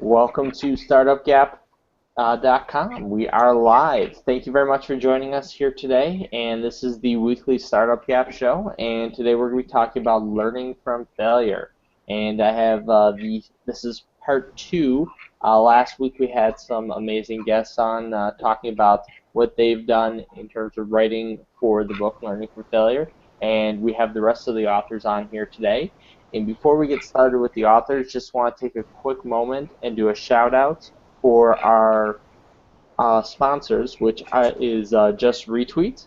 Welcome to StartupGap.com. We are live. Thank you very much for joining us here today. And this is the weekly Startup Gap show. And today we're going to be talking about learning from failure. And I have this is part two. Last week we had some amazing guests on talking about what they've done in terms of writing for the book Learning from Failure. And we have the rest of the authors on here today. And before we get started with the authors, just want to take a quick moment and do a shout out for our sponsors, which is Just Retweet.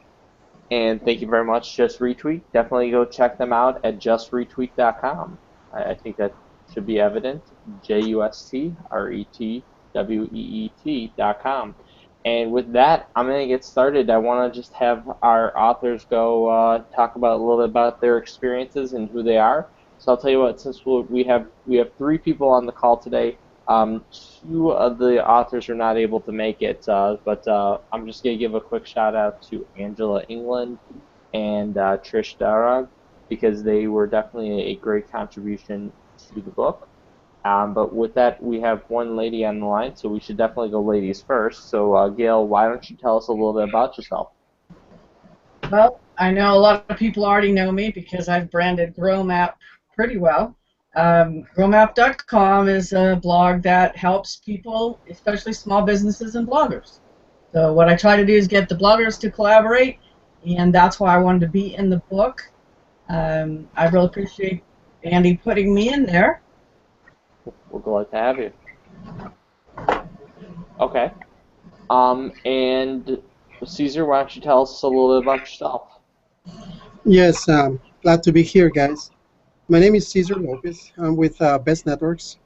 And thank you very much, Just Retweet. Definitely go check them out at justretweet.com. I think that should be evident. JUSTRETWEET.com. And with that, I'm going to get started. I want to just have our authors go talk about a little bit about their experiences and who they are. So I'll tell you what, since we have three people on the call today, two of the authors are not able to make it, but I'm just going to give a quick shout out to Angela England and Trish Darragh because they were definitely a great contribution to the book. But with that, we have one lady on the line, so we should definitely go ladies first. So Gail, why don't you tell us a little bit about yourself? Well, I know a lot of people already know me because I've branded GrowMap pretty well. GrowMap.com is a blog that helps people, especially small businesses and bloggers. So what I try to do is get the bloggers to collaborate, and that's why I wanted to be in the book. I really appreciate Andy putting me in there. We're glad to have you. Okay. And Cesar, why don't you tell us a little bit about yourself? Yes, glad to be here, guys. My name is Cesar Lopez. I'm with Best Networks,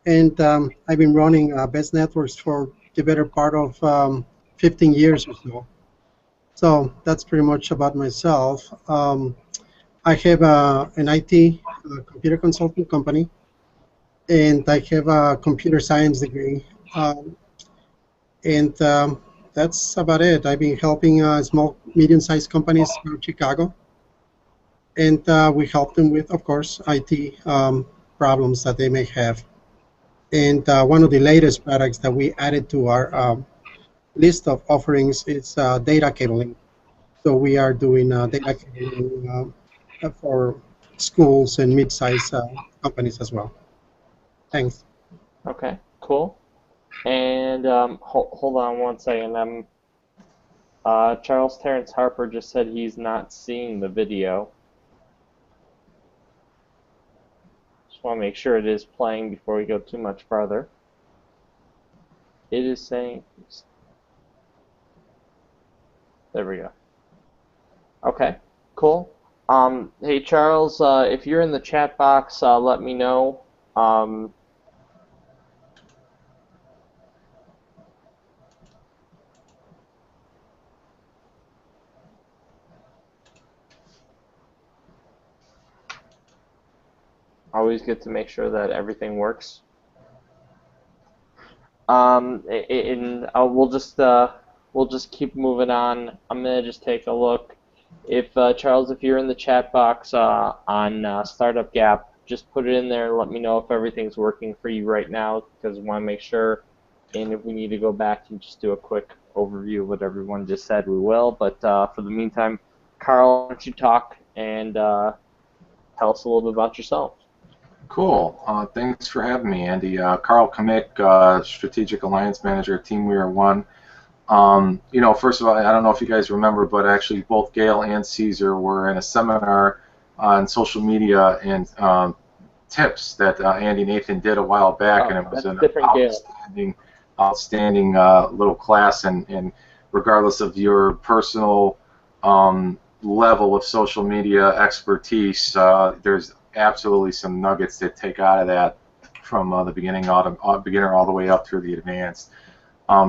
and I've been running Best Networks for the better part of 15 years or so. So that's pretty much about myself. I have an IT computer consulting company, and I have a computer science degree. And that's about it. I've been helping small, medium-sized companies in Chicago. And we help them with, of course, IT problems that they may have. And one of the latest products that we added to our list of offerings is data cabling. So we are doing data cabling for schools and mid-sized companies as well. Thanks. Okay, cool. And hold on one second. Charles Terrence Harper just said he's not seeing the video. Just want to make sure it is playing before we go too much farther. It is saying... There we go. Okay, cool. Hey Charles, if you're in the chat box, let me know. Always good to make sure that everything works. We'll just keep moving on. I'm gonna just take a look. If Charles, if you're in the chat box on Startup Gap, just put it in there and let me know if everything's working for you right now, because I want to make sure. And if we need to go back and just do a quick overview of what everyone just said, we will. But for the meantime, Carl, why don't you talk and tell us a little bit about yourself? Cool. Thanks for having me, Andy. Carl Kmiec, Strategic Alliance Manager at Team We Are One. You know, first of all, I don't know if you guys remember, but actually both Gail and Cesar were in a seminar on social media and tips that Andy Nathan did a while back, and it was an outstanding little class. And regardless of your personal level of social media expertise, there's absolutely some nuggets to take out of that from the beginner all the way up through the advanced.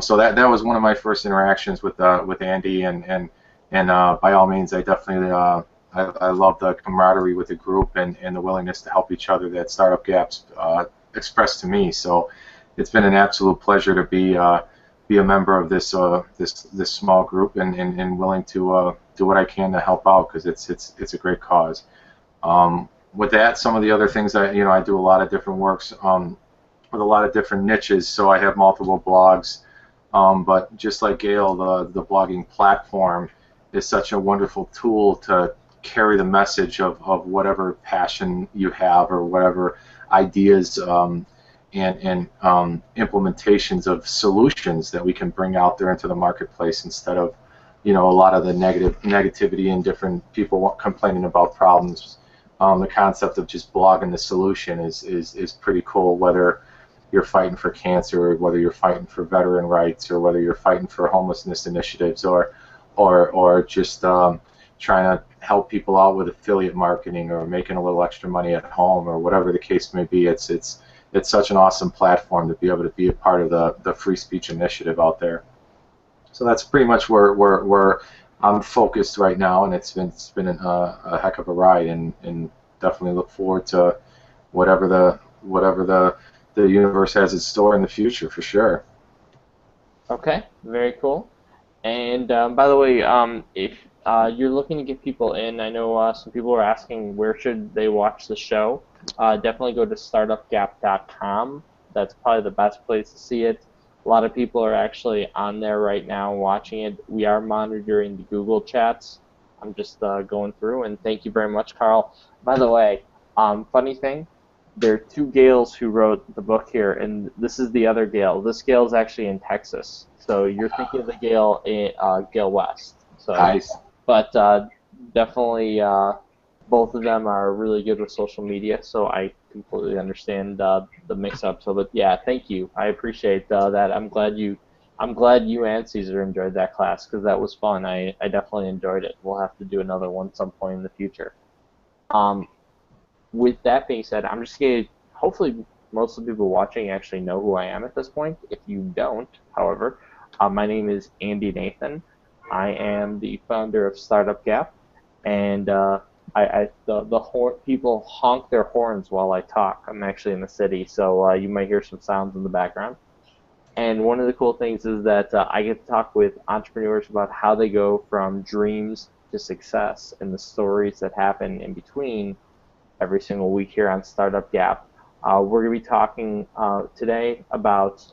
So that was one of my first interactions with Andy, and by all means, I definitely I love the camaraderie with the group and the willingness to help each other that Startup Gaps expressed to me. So it's been an absolute pleasure to be a member of this this small group and willing to do what I can to help out, because it's a great cause. With that, some of the other things I do a lot of different works. with a lot of different niches, so I have multiple blogs. But just like Gail, the blogging platform is such a wonderful tool to carry the message of whatever passion you have or whatever ideas and implementations of solutions that we can bring out there into the marketplace, instead of, you know, a lot of the negativity and different people complaining about problems. The concept of just blogging the solution is pretty cool, whether you're fighting for cancer, or whether you're fighting for veteran rights, or whether you're fighting for homelessness initiatives, or just trying to help people out with affiliate marketing, or making a little extra money at home, or whatever the case may be. It's such an awesome platform to be able to be a part of the free speech initiative out there. So that's pretty much where I'm focused right now, and it's been a heck of a ride, and definitely look forward to whatever the universe has in store in the future, for sure. Okay, very cool. And by the way, if you're looking to get people in, I know some people are asking where should they watch the show. Definitely go to startupgap.com. That's probably the best place to see it. A lot of people are actually on there right now watching it. We are monitoring the Google chats. I'm just going through, and thank you very much, Carl. By the way, funny thing, there are two Gails who wrote the book here, and this is the other Gail. This Gail is actually in Texas, so you're thinking of the Gail Gail West. So, Nice. but definitely both of them are really good with social media, so I completely understand the mix-up. So, but yeah, thank you. I appreciate that. I'm glad you and Cesar enjoyed that class, because that was fun. I definitely enjoyed it. We'll have to do another one some point in the future. With that being said, I'm just going to, hopefully most of the people watching actually know who I am at this point. If you don't, however, my name is Andy Nathan. I am the founder of Startup Gap, and people honk their horns while I talk. I'm actually in the city, so you might hear some sounds in the background. And one of the cool things is that I get to talk with entrepreneurs about how they go from dreams to success and the stories that happen in between every single week here on Startup Gap. We're going to be talking today about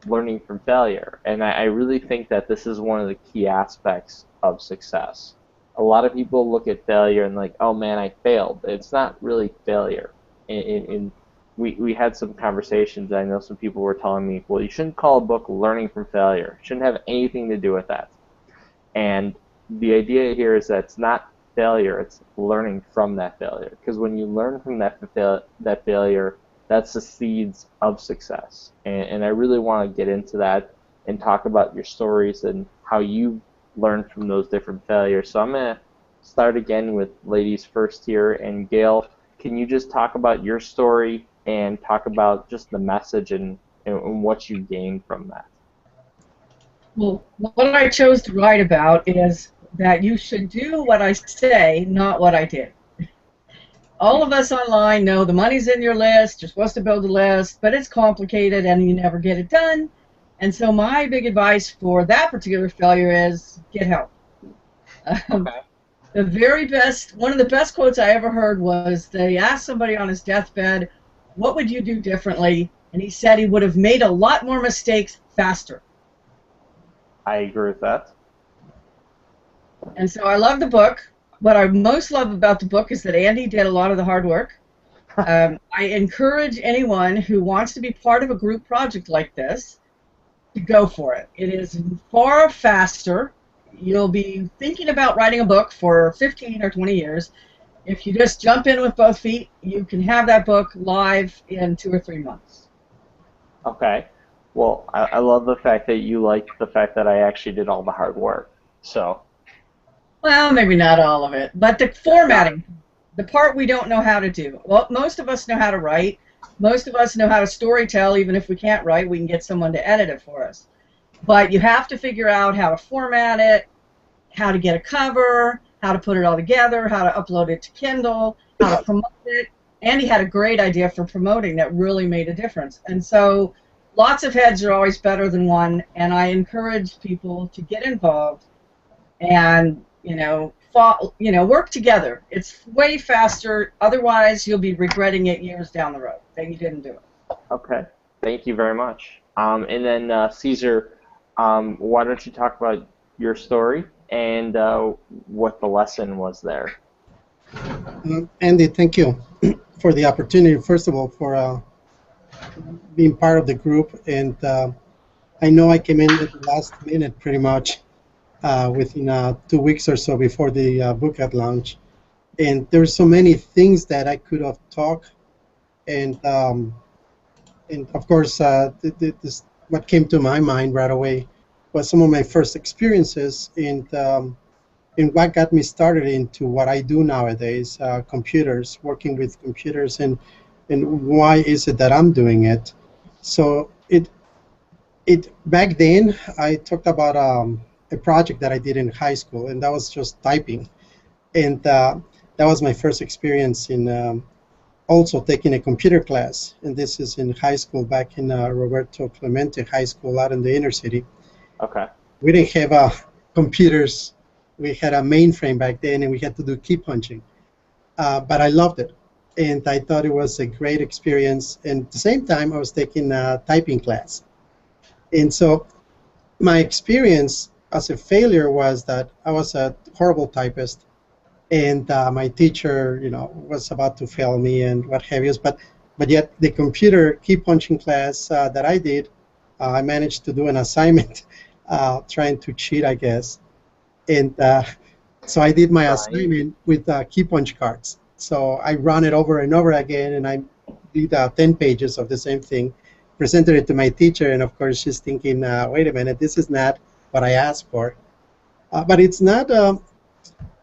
learning from failure. And I really think that this is one of the key aspects of success. A lot of people look at failure and like, oh man, I failed. It's not really failure. We had some conversations. I know some people were telling me, well, you shouldn't call a book Learning from Failure. It shouldn't have anything to do with that. And the idea here is that it's not failure, it's learning from that failure. Because when you learn from that failure, that's the seeds of success. And I really want to get into that and talk about your stories and how you learned from those different failures. So I'm going to start again with ladies first here. And Gail, can you just talk about your story and talk about just the message and what you gained from that? Well, what I chose to write about is that you should do what I say, not what I did. All of us online know the money's in your list, you're supposed to build a list, but it's complicated and you never get it done. And so my big advice for that particular failure is get help. Okay. One of the best quotes I ever heard was they asked somebody on his deathbed, what would you do differently? And he said he would have made a lot more mistakes faster. I agree with that. And so I love the book. What I most love about the book is that Andy did a lot of the hard work. I encourage anyone who wants to be part of a group project like this to go for it. It is far faster. You'll be thinking about writing a book for 15 or 20 years. If you just jump in with both feet, you can have that book live in 2 or 3 months. Okay. Well, I love the fact that you like the fact that I actually did all the hard work. So. Well, maybe not all of it, but the formatting, the part we don't know how to do. Well, most of us know how to write. Most of us know how to storytell. Even if we can't write, we can get someone to edit it for us. But you have to figure out how to format it, how to get a cover, how to put it all together, how to upload it to Kindle, how to promote it. Andy had a great idea for promoting that really made a difference. And so lots of heads are always better than one, and I encourage people to get involved and work together. It's way faster. Otherwise, you'll be regretting it years down the road that you didn't do it. Okay. Thank you very much. And then Caesar, why don't you talk about your story and what the lesson was there? Andy, thank you for the opportunity. First of all, for being part of the group, and I know I came in at the last minute, pretty much within 2 weeks or so before the book had launched. And there's so many things that I could have talked, and of course, what came to my mind right away was some of my first experiences in what got me started into what I do nowadays, computers, working with computers, and why is it that I'm doing it. So it back then I talked about a project that I did in high school, and that was just typing, and that was my first experience in also taking a computer class, and this is in high school back in Roberto Clemente High School out in the inner city. Okay. We didn't have computers. We had a mainframe back then, and we had to do key punching. But I loved it, and I thought it was a great experience. And at the same time, I was taking a typing class. And so my experience as a failure was that I was a horrible typist, and my teacher, was about to fail me and what have you. But yet the computer key punching class that I did, I managed to do an assignment, trying to cheat, I guess. And so I did my assignment with key punch cards. So I run it over and over again, and I did 10 pages of the same thing, presented it to my teacher, and of course she's thinking, wait a minute, this is not what I asked for. But it's not,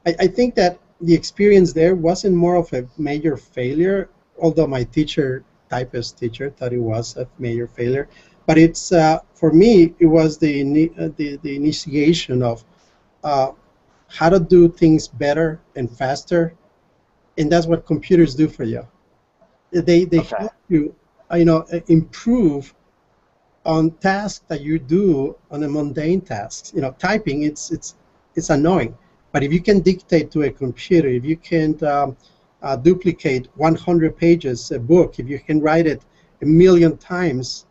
I think that the experience there wasn't more of a major failure, although my typist teacher, thought it was a major failure. But it's, for me, it was the initiation of how to do things better and faster, and that's what computers do for you. They Okay. help you, improve on tasks that you do on a mundane tasks. Typing, it's annoying, but if you can dictate to a computer, if you can duplicate 100 pages a book, if you can write it a million times,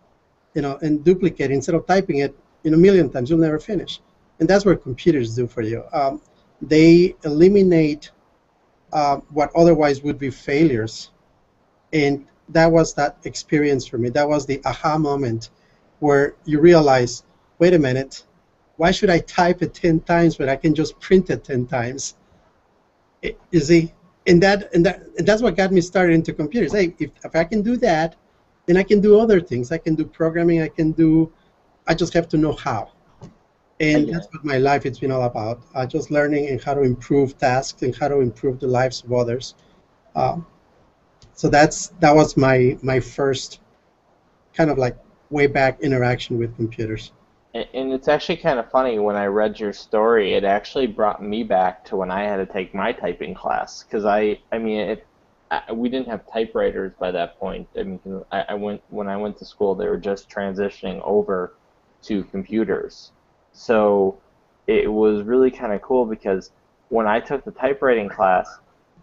and duplicate instead of typing it a million times, you'll never finish. And that's what computers do for you. They eliminate what otherwise would be failures. And that was that experience for me. That was the aha moment where you realize, wait a minute, why should I type it 10 times when I can just print it 10 times? You see? And that's what got me started into computers. Hey, if I can do that, then I can do other things. I can do programming. I just have to know how. And that's what my life has been all about, just learning and how to improve tasks and how to improve the lives of others. So that was my first kind of like way back interaction with computers. And it's actually kind of funny, when I read your story, it actually brought me back to when I had to take my typing class, because we didn't have typewriters by that point. I mean, when I went to school, they were just transitioning over to computers. So it was really kind of cool, because when I took the typewriting class,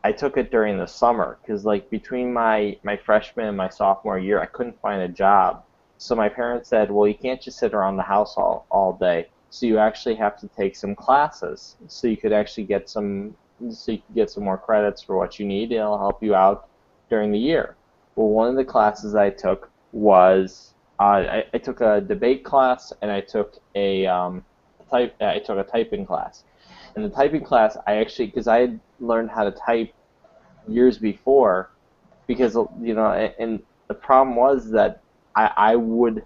I took it during the summer, because like between my freshman and my sophomore year, I couldn't find a job. So my parents said, well, you can't just sit around the house all day. So you actually have to take some classes, so you could actually get some more credits for what you need, and it'll help you out during the year. Well, one of the classes I took was I took a debate class, and I took a typing class. In the typing class, because I had learned how to type years before, because and the problem was that I wouldn't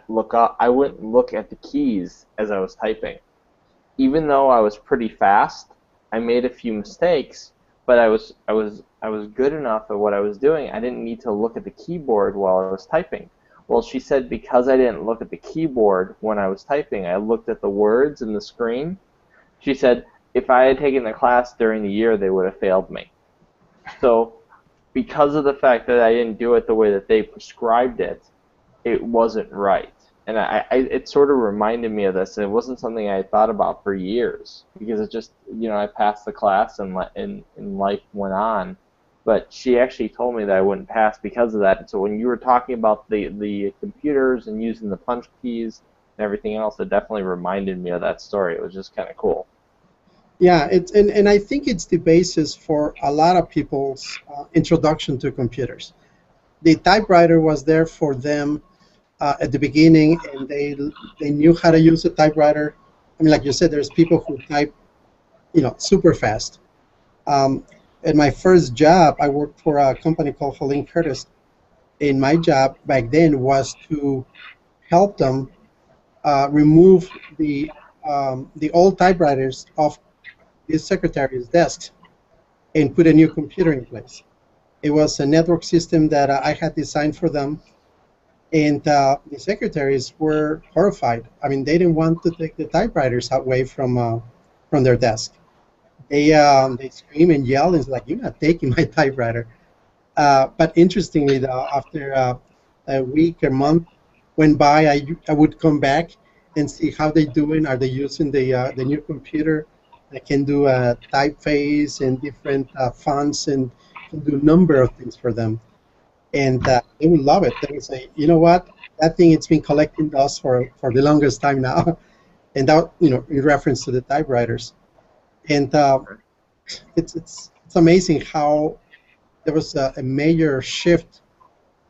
look at the keys as I was typing. Even though I was pretty fast, I made a few mistakes, but I was good enough at what I was doing. I didn't need to look at the keyboard while I was typing. Well, she said because I didn't look at the keyboard when I was typing, I looked at the words and the screen. She said if I had taken the class during the year, they would have failed me. So because of the fact that I didn't do it the way that they prescribed it, it wasn't right. And it sort of reminded me of this, and it wasn't something I had thought about for years, because it just, I passed the class and life went on. but she actually told me that I wouldn't pass because of that. And so when you were talking about the computers and using the punch keys and everything else, it definitely reminded me of that story. It was just kind of cool. Yeah, and I think it's the basis for a lot of people's introduction to computers. The typewriter was there for them at the beginning, and they knew how to use a typewriter. I mean, like you said, there's people who type, super fast. Um, at my first job, I worked for a company called Helene Curtis, and my job back then was to help them remove the old typewriters off the secretary's desk and put a new computer in place. It was a network system that I had designed for them, and the secretaries were horrified. I mean, they didn't want to take the typewriters away from their desk. They scream and yell, and it's like, "You're not taking my typewriter." But interestingly, though, after a week, a month went by, I would come back and see how they doing. Are they using the new computer that can do typeface and different fonts and can do a number of things for them? And they would love it. They would say, "You know what? That thing, it's been collecting dust for the longest time now," and that, in reference to the typewriters. And it's amazing how there was a major shift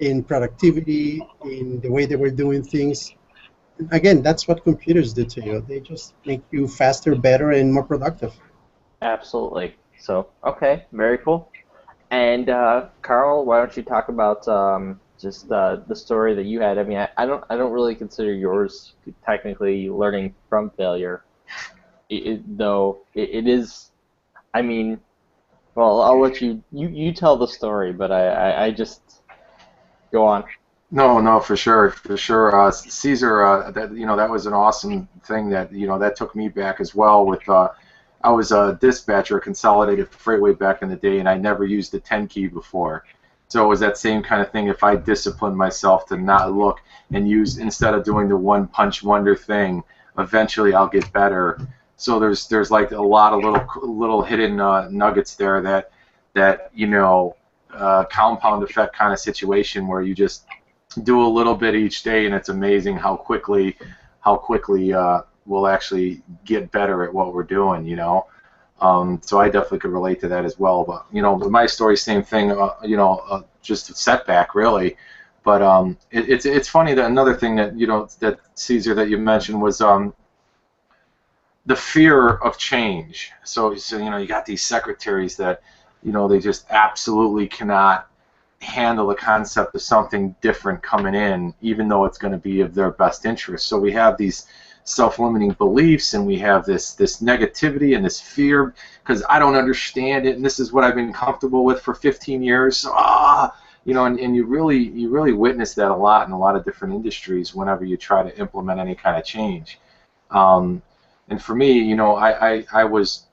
in productivity, in the way they were doing things. Again, that's what computers do to you. They just make you faster, better, and more productive. Absolutely. So, okay, very cool. And Carl, why don't you talk about just the story that you had? I mean, I don't really consider yours technically learning from failure, though it is. I mean, well, I'll let you tell the story, but I just go on. No, no, for sure, for sure. Cesar, that was an awesome thing that took me back as well. With I was a dispatcher, at Consolidated Freightway back in the day, and I never used the 10 key before. So it was that same kind of thing. If I disciplined myself to not look and use, instead of doing the one punch wonder thing, eventually I'll get better. So there's like a lot of little hidden nuggets there that compound effect kind of situation where you just do a little bit each day, and it's amazing how quickly we'll actually get better at what we're doing. So I definitely could relate to that as well. But with my story, same thing. Just a setback, really. But it's funny that another thing that Cesar, that you mentioned was the fear of change. So you got these secretaries that they just absolutely cannot handle the concept of something different coming in, even though it's going to be of their best interest. So we have these self-limiting beliefs, and we have this negativity and this fear because I don't understand it, and this is what I've been comfortable with for 15 years. So, and you really witness that a lot in a lot of different industries whenever you try to implement any kind of change. And for me, I was,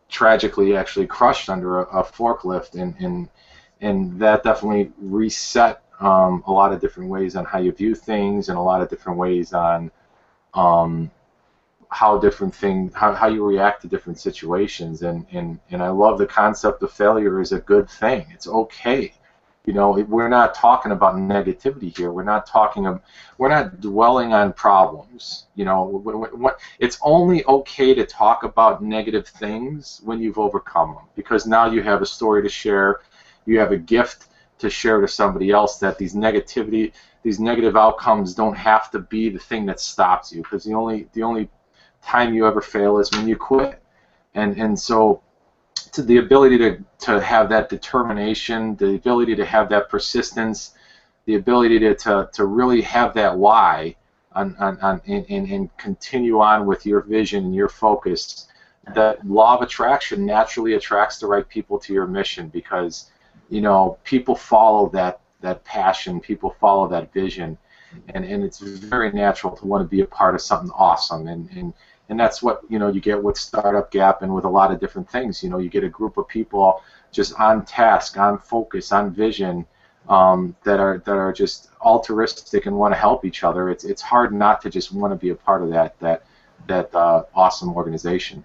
tragically actually crushed under a forklift, and that definitely reset a lot of different ways on how you view things, and a lot of different ways on how you react to different situations. And I love the concept of failure is a good thing. It's okay. We're not talking about negativity here. We're not dwelling on problems. It's only okay to talk about negative things when you've overcome them, because now you have a story to share. You have a gift to share to somebody else, that these negative outcomes don't have to be the thing that stops you, because the only time you ever fail is when you quit. And so to the ability to have that determination, the ability to have that persistence, the ability to really have that why and continue on with your vision and your focus. That law of attraction naturally attracts the right people to your mission, because people follow that passion, people follow that vision, and it's very natural to want to be a part of something awesome. And that's what you get with Startup Gap, and with a lot of different things. You get a group of people just on task, on focus, on vision, that are just altruistic and want to help each other. It's hard not to just want to be a part of that awesome organization.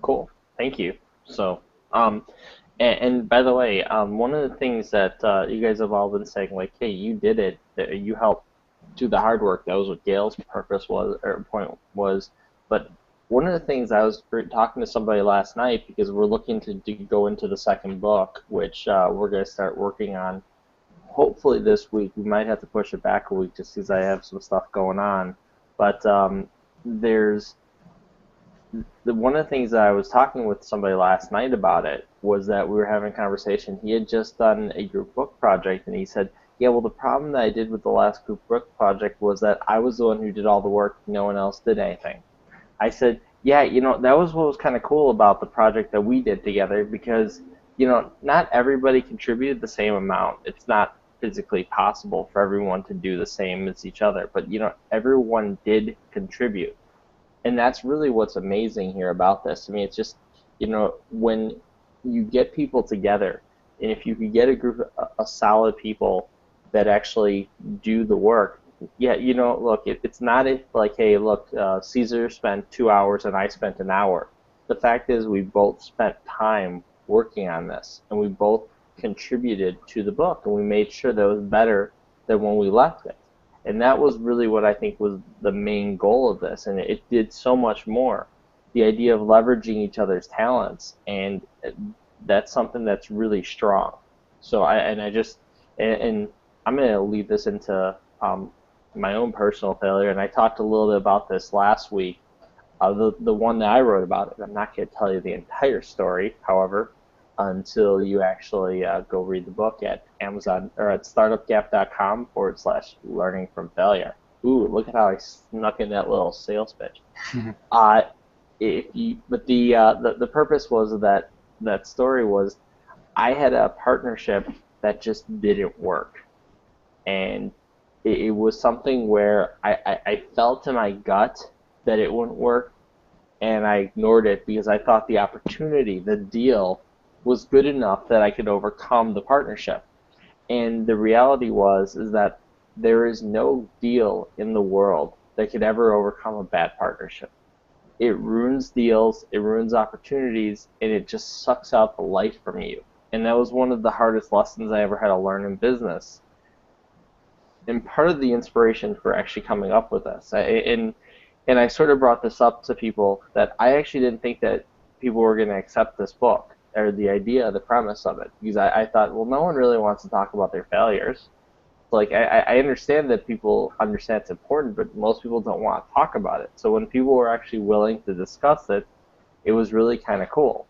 Cool. Thank you. So, And by the way, one of the things that you guys have all been saying, like, hey, you did it, you helped do the hard work. That was what Gail's purpose was, or point was. But one of the things I was talking to somebody last night, because we're looking to go into the second book, which we're going to start working on hopefully this week. We might have to push it back a week just because I have some stuff going on. But there's one of the things that I was talking with somebody last night about it was that we were having a conversation. He had just done a group book project, and he said, yeah, well, the problem that I did with the last group book project was that I was the one who did all the work. No one else did anything. I said, yeah, you know, that was what was kind of cool about the project that we did together, because, you know, not everybody contributed the same amount. It's not physically possible for everyone to do the same as each other, but, you know, everyone did contribute. And that's really what's amazing here about this. I mean, it's just, you know, when you get people together, and if you could get a group of solid people that actually do the work, yeah, you know, look, it's not like, hey, look, Cesar spent 2 hours and I spent an hour. The fact is we both spent time working on this, and we both contributed to the book, and we made sure that it was better than when we left it. And that was really what I think was the main goal of this, and it did so much more. The idea of leveraging each other's talents, and that's something that's really strong. So I'm going to lead this into my own personal failure, and I talked a little bit about this last week. The one that I wrote about it. I'm not going to tell you the entire story, however, until you actually go read the book at Amazon or at startupgap.com/learning from failure. Ooh, look at how I snuck in that little sales pitch. But the purpose was that story was I had a partnership that just didn't work, and it was something where I felt in my gut that it wouldn't work, and I ignored it because I thought the opportunity, the deal, was good enough that I could overcome the partnership. And the reality is that there is no deal in the world that could ever overcome a bad partnership. It ruins deals, it ruins opportunities, and it just sucks out the life from you. And that was one of the hardest lessons I ever had to learn in business. And part of the inspiration for actually coming up with this, and I sort of brought this up to people, that I actually didn't think that people were going to accept this book, or the idea, the premise of it, because I thought, well, no one really wants to talk about their failures. Like, I understand that people understand it's important, but most people don't want to talk about it. So when people were actually willing to discuss it, it was really kind of cool.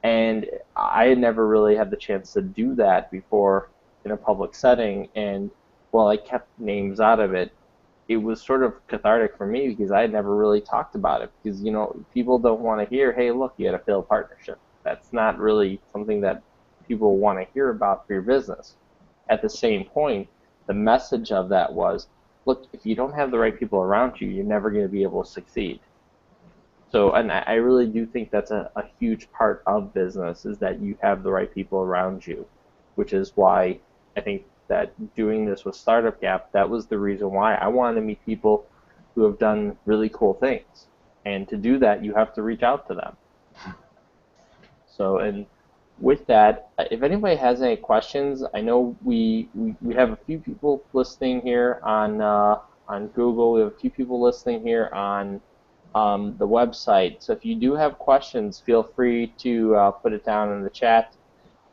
And I had never really had the chance to do that before in a public setting, and while I kept names out of it, it was sort of cathartic for me because I had never really talked about it, because, you know, people don't want to hear, hey, look, you had a failed partnership. That's not really something that people want to hear about for your business. At the same point, the message of that was, look, if you don't have the right people around you, you're never going to be able to succeed. So, and I really do think that's a huge part of business, is that you have the right people around you, which is why I think that doing this with Startup Gap, that was the reason why I wanted to meet people who have done really cool things. And to do that, you have to reach out to them. So, and with that, if anybody has any questions, I know we have a few people listening here on Google. We have a few people listening here on the website. So if you do have questions, feel free to put it down in the chat.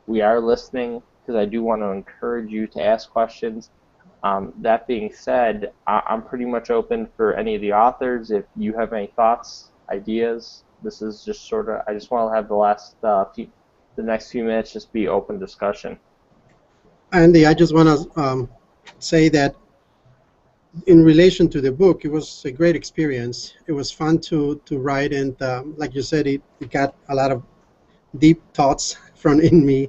We are listening, because I do want to encourage you to ask questions. That being said, I'm pretty much open for any of the authors. If you have any thoughts, ideas, this is just sort of, I just want to have the next few minutes just be open discussion. Andy, I just want to say that in relation to the book, it was a great experience. It was fun to write, and like you said, it got a lot of deep thoughts from in me,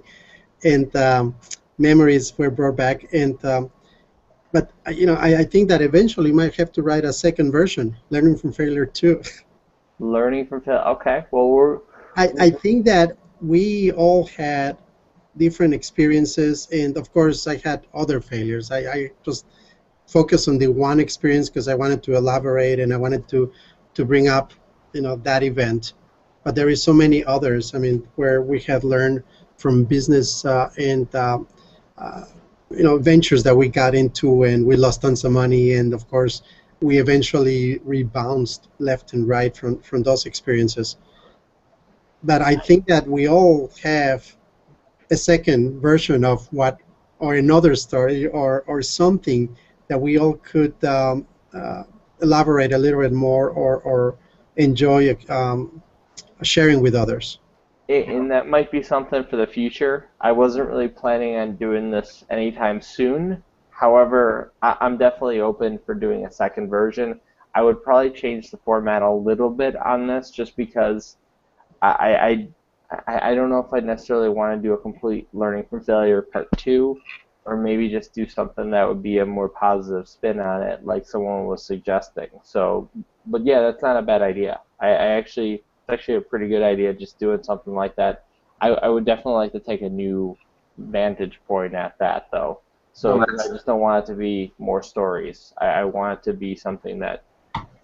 and memories were brought back. And but you know, I think that eventually might have to write a second version, Learning from Failure 2. Learning from failure. Okay. Well, I think that we all had different experiences, and of course, I had other failures. I just focused on the one experience because I wanted to elaborate and I wanted to bring up, you know, that event. but there is so many others. I mean, where we have learned from business and ventures that we got into, and we lost tons of money, and of course we eventually rebounded left and right from those experiences. But I think that we all have a second version of what, or another story, or something that we all could elaborate a little bit more, or enjoy sharing with others. And that might be something for the future. I wasn't really planning on doing this anytime soon. However, I'm definitely open for doing a second version. I would probably change the format a little bit on this, just because I don't know if I necessarily want to do a complete learning from failure part 2, or maybe just do something that would be a more positive spin on it, like someone was suggesting. So, but yeah, that's not a bad idea. It's actually a pretty good idea, just doing something like that. I would definitely like to take a new vantage point at that, though. So I just don't want it to be more stories. I want it to be something that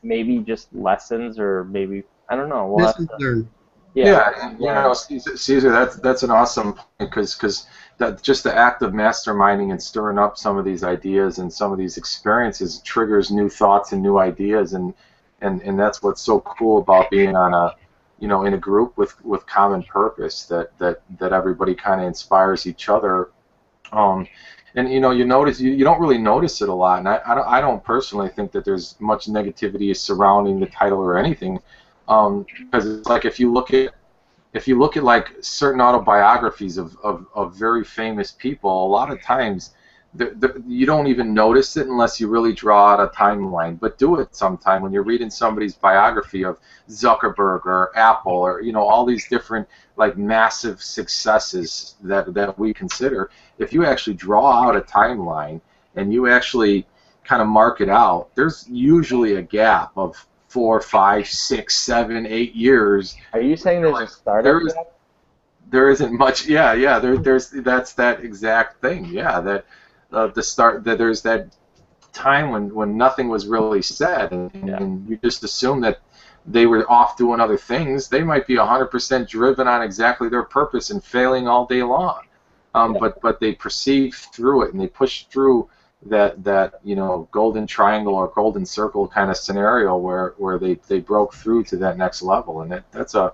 maybe just lessons, or maybe, I don't know. Lessons learned. Yeah, Cesar, that's an awesome point, because that just the act of masterminding and stirring up some of these ideas and some of these experiences triggers new thoughts and new ideas, and that's what's so cool about being on a in a group with common purpose, that everybody kind of inspires each other. And you notice you don't really notice it a lot, and I don't personally think that there's much negativity surrounding the title or anything. Because it's like, if you look at like certain autobiographies of very famous people, a lot of times you don't even notice it unless you really draw out a timeline. But do it sometime when you're reading somebody's biography of Zuckerberg or Apple, or all these different like massive successes that we consider. If you actually draw out a timeline and you actually kind of mark it out, there's usually a gap of 4, 5, 6, 7, 8 years. Are you saying there's a startup gap? There isn't much. Yeah. That's that exact thing. Yeah, that there's that time when nothing was really said, and you just assume that they were off doing other things. They might be 100% driven on exactly their purpose and failing all day long. But they perceive through it, and they push through that golden triangle or golden circle kind of scenario where they broke through to that next level. And that's a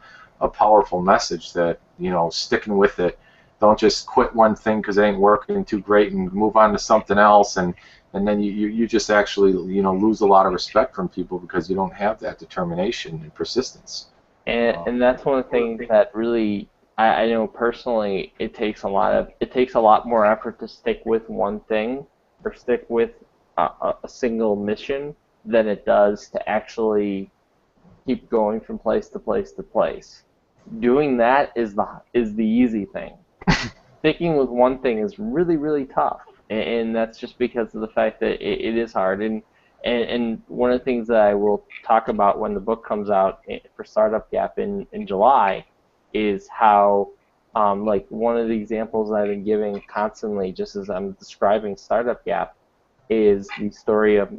powerful message, that sticking with it. Don't just quit one thing because it ain't working too great and move on to something else, and then you just actually lose a lot of respect from people because you don't have that determination and persistence. And that's one of the things that really, I know personally, it takes a lot more effort to stick with one thing, or stick with a single mission, than it does to actually keep going from place to place to place. Doing that is the easy thing. Sticking with one thing is really, really tough, and that's just because of the fact that it is hard. And one of the things that I will talk about when the book comes out for Startup Gap in July is how, like, one of the examples I've been giving constantly, just as I'm describing Startup Gap, is the story of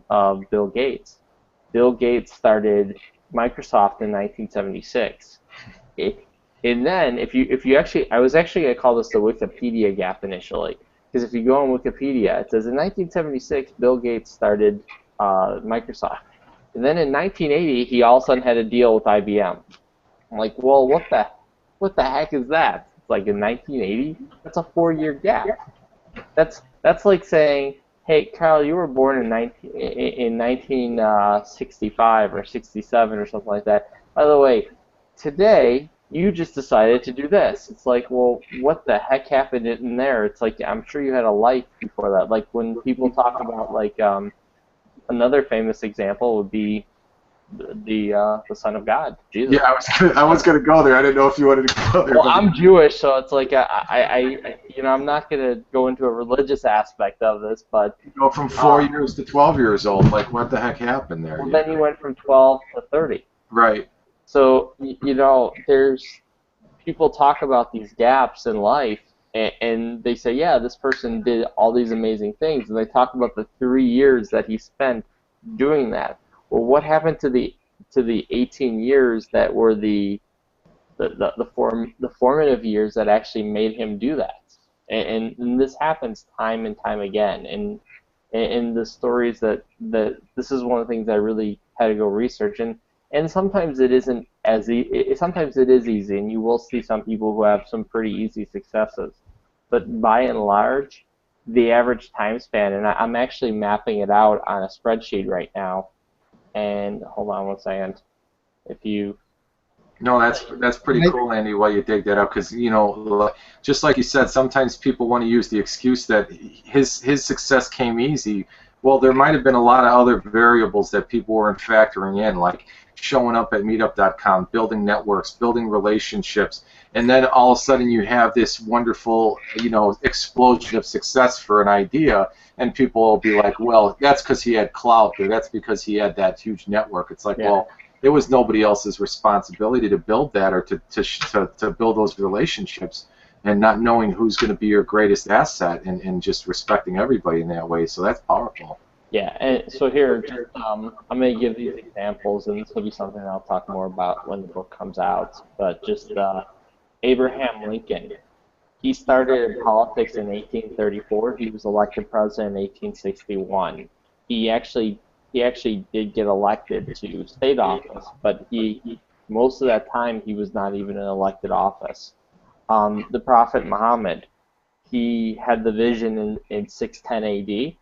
Bill Gates. Bill Gates started Microsoft in 1976. And then, if you actually, I was actually going to call this the Wikipedia gap initially, because if you go on Wikipedia, it says in 1976, Bill Gates started Microsoft. And then in 1980, he all of a sudden had a deal with IBM. I'm like, well, what the heck is that? It's like, in 1980? That's a 4-year gap. That's like saying, hey, Carl, you were born in 1965 or 67 or something like that. By the way, today, you just decided to do this. It's like, well, what the heck happened in there? It's like, I'm sure you had a life before that. Like, when people talk about, like, another famous example would be the Son of God, Jesus. Yeah, I was gonna go there. I didn't know if you wanted to go there. Well, I'm Jewish, so it's like I'm not gonna go into a religious aspect of this, but you go from 4 years to 12 years old. Like, what the heck happened there? Well, then he went from 12 to 30. Right. So, there's people talk about these gaps in life, and they say, yeah, this person did all these amazing things, and they talk about the 3 years that he spent doing that. Well, what happened to the 18 years that were the the formative years that actually made him do that. And this happens time and time again. And the stories that this is one of the things I really had to go research. And sometimes it isn't sometimes it is easy, and you will see some people who have some pretty easy successes. But by and large, the average time span, and I'm actually mapping it out on a spreadsheet right now. And hold on one second. If you No, that's pretty cool, Andy, why you dig that up, because just like you said, sometimes people want to use the excuse that his success came easy. Well, there might have been a lot of other variables that people weren't factoring in, like showing up at meetup.com, building networks, building relationships, and then all of a sudden you have this wonderful, explosion of success for an idea, and people will be like, well, that's because he had clout, or that's because he had that huge network. It's like, Yeah. well, it was nobody else's responsibility to build that or to build those relationships, and not knowing who's going to be your greatest asset, and just respecting everybody in that way. So that's powerful. Yeah, and so here, just, I'm going to give these examples, and this will be something I'll talk more about when the book comes out. But just Abraham Lincoln, he started in politics in 1834. He was elected president in 1861. He actually did get elected to state office, but most of that time he was not even in elected office. The Prophet Muhammad, he had the vision in 610 AD.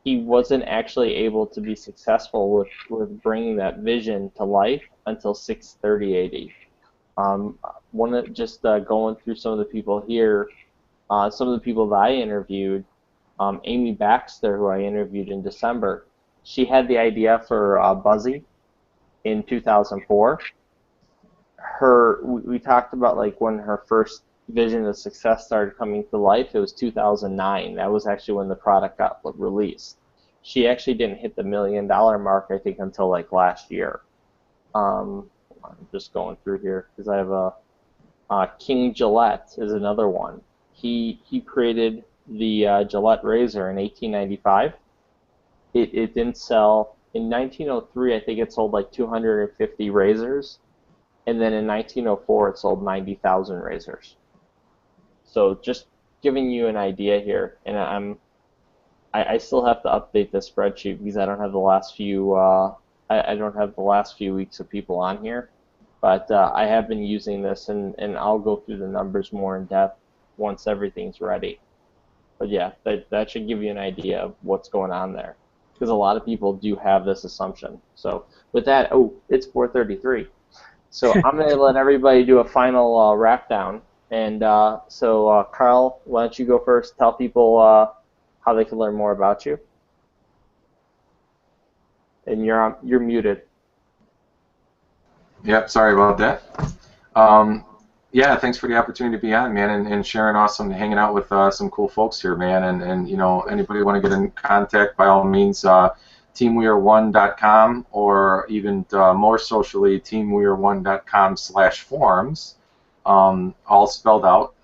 He wasn't actually able to be successful with bringing that vision to life until 630 AD. Going through some of the people here, some of the people that I interviewed, Amy Baxter, who I interviewed in December, she had the idea for Buzzy in 2004. We talked about like when her first vision of success started coming to life. It was 2009. That was actually when the product got released. She actually didn't hit the $1 million mark, I think, until like last year. I'm just going through here because I have King Gillette is another one. He created the Gillette razor in 1895. It didn't sell. In 1903, I think it sold like 250 razors, and then in 1904 it sold 90,000 razors. So just giving you an idea here, and I still have to update this spreadsheet because I don't have the last few I don't have the last few weeks of people on here, but I have been using this, and I'll go through the numbers more in depth once everything's ready. But yeah, that should give you an idea of what's going on there, because a lot of people do have this assumption. So with that, it's 4:33. So I'm going to let everybody do a final wrap down. And so Carl, why don't you go first? Tell people how they can learn more about you. And you're muted. Yep, sorry about that. Yeah, thanks for the opportunity to be on, man, and sharing hanging out with some cool folks here, man. And anybody want to get in contact, by all means, teamweare1.com, or even more socially, teamweare1.com/forums, all spelled out.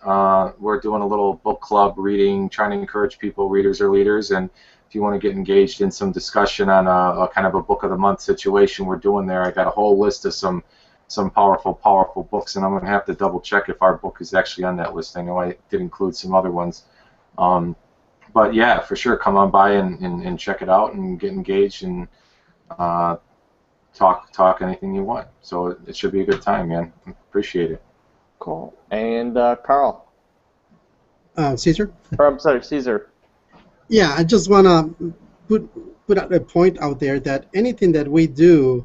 We're doing a little book club reading, trying to encourage people, readers or leaders, and if you want to get engaged in some discussion on a kind of a book of the month situation we're doing there, I got a whole list of some powerful books, and I'm going to have to double check if our book is actually on that list. I know I did include some other ones. But yeah, for sure, come on by and check it out and get engaged and talk anything you want. So it should be a good time, man. Appreciate it. Cool. And Carl? Cesar? Or, I'm sorry, Cesar. Yeah, I just want to put out a point out there that anything that we do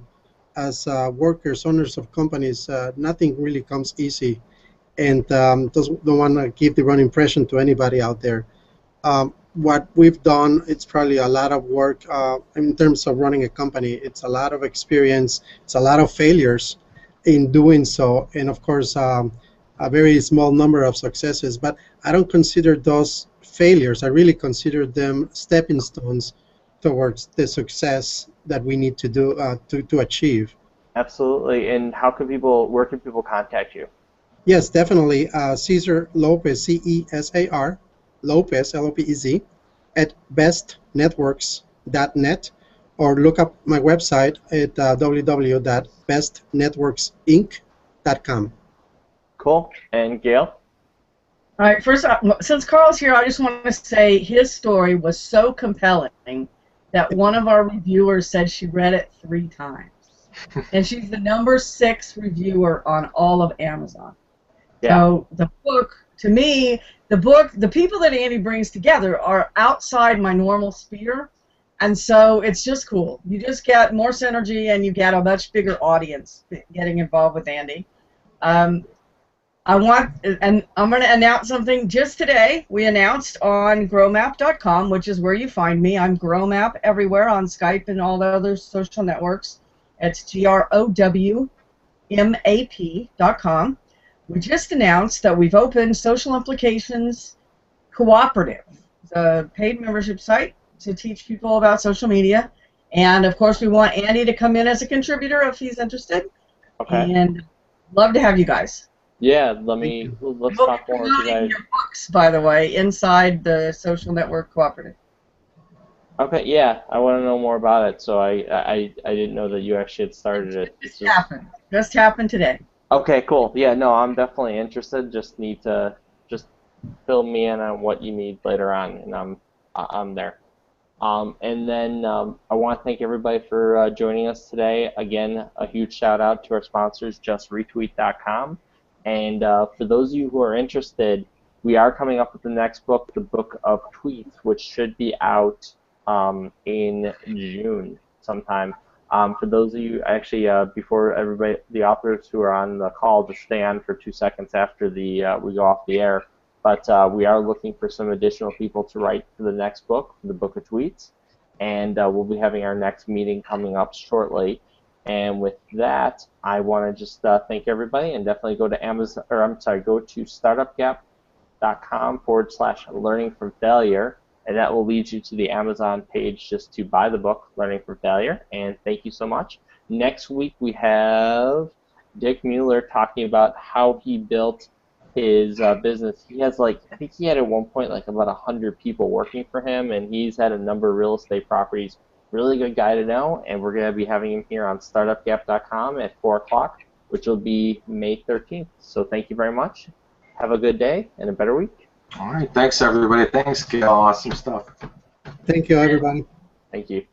as workers, owners of companies, nothing really comes easy, and don't want to give the wrong impression to anybody out there. What we've done, it's probably a lot of work in terms of running a company. It's a lot of experience. It's a lot of failures in doing so, and of course, a very small number of successes. But I don't consider those failures. I really consider them stepping stones towards the success that we need to do to achieve. Absolutely. And where can people contact you? Yes, definitely. Cesar Lopez, Cesar Lopez, Lopez, at bestnetworks.net, or look up my website at www.bestnetworksinc.com. Cool. And Gail? All right, first, since Carl's here, I just want to say his story was so compelling that one of our reviewers said she read it 3 times. And she's the #6 reviewer on all of Amazon. Yeah. So the book, to me, the people that Andy brings together are outside my normal sphere, and so it's just cool. You just get more synergy, and you get a much bigger audience getting involved with Andy. I'm going to announce something just today. We announced on growmap.com, which is where you find me. I'm growmap everywhere on Skype and all the other social networks. It's growmap.com. We just announced that we've opened Social Implications Cooperative, the paid membership site to teach people about social media. And, of course, we want Andy to come in as a contributor if he's interested. Okay. And love to have you guys. Yeah, let's talk more to that. Your books, by the way, inside the Social Network Cooperative. Okay, yeah, I want to know more about it. So I didn't know that you actually had started it. Just happened today. Okay, cool. Yeah, no, I'm definitely interested. Just need to fill me in on what you need later on, and I'm there. And then I want to thank everybody for joining us today. Again, a huge shout out to our sponsors, JustRetweet.com. And for those of you who are interested, we are coming up with the next book, the Book of Tweets, which should be out in June sometime. For those of you, actually, before everybody, the authors who are on the call, just stay on for 2 seconds after we go off the air. But we are looking for some additional people to write for the next book, the Book of Tweets. And we'll be having our next meeting coming up shortly. And with that, I want to just thank everybody, and definitely go to go to startupgap.com/learning from failure, and that will lead you to the Amazon page just to buy the book, Learning from Failure. And thank you so much. Next week we have Dick Mueller talking about how he built his business. He has I think he had at one point about 100 people working for him, and he's had a number of real estate properties. Really good guy to know, and we're going to be having him here on startupgap.com at 4 o'clock, which will be May 13th. So thank you very much. Have a good day and a better week. All right. Thanks, everybody. Thanks, Gail. Awesome stuff. Thank you, everybody. Thank you.